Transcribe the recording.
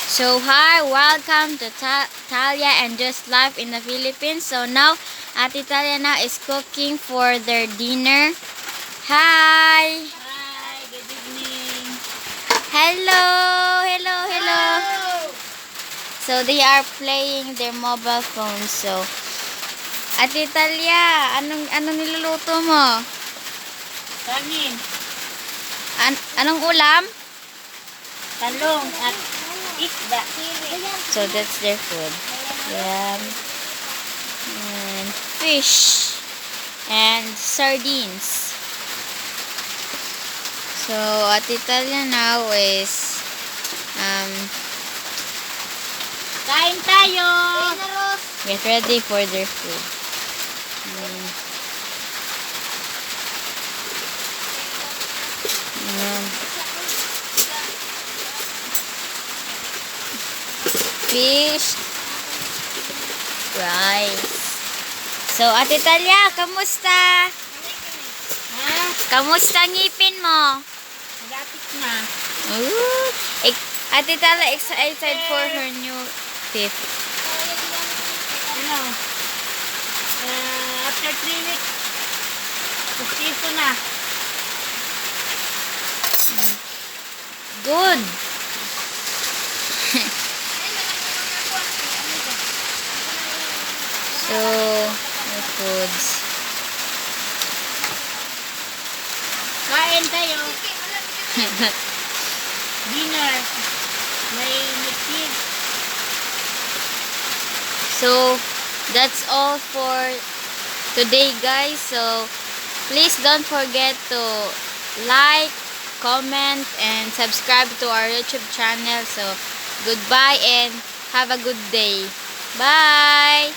So hi, welcome to Talia and Just Life in the Philippines. So now, Ate Talia now is cooking for their dinner. Hi! Hi, good evening. Hello! Hello! So they are playing their mobile phones. So, Ate Talia, anong niluluto mo? Kanin, Anong ulam? talong at isda. So that's their food. Yum. And fish. And sardines. So, Ate Talia now is Kain tayo. get ready for their food. Fish, rice. So, Ate Talia, kamusta? Ha? Kamusta ngipin mo? Malapit na. Ooh. Ate Talia excited for her new teeth. Ano? After 3 weeks, pustiso na. Good. So, the foods. Kain tayo. Dinner. May cheese. So, that's all for today, guys. So, please don't forget to like, comment, and subscribe to our YouTube channel. So, goodbye and have a good day. Bye!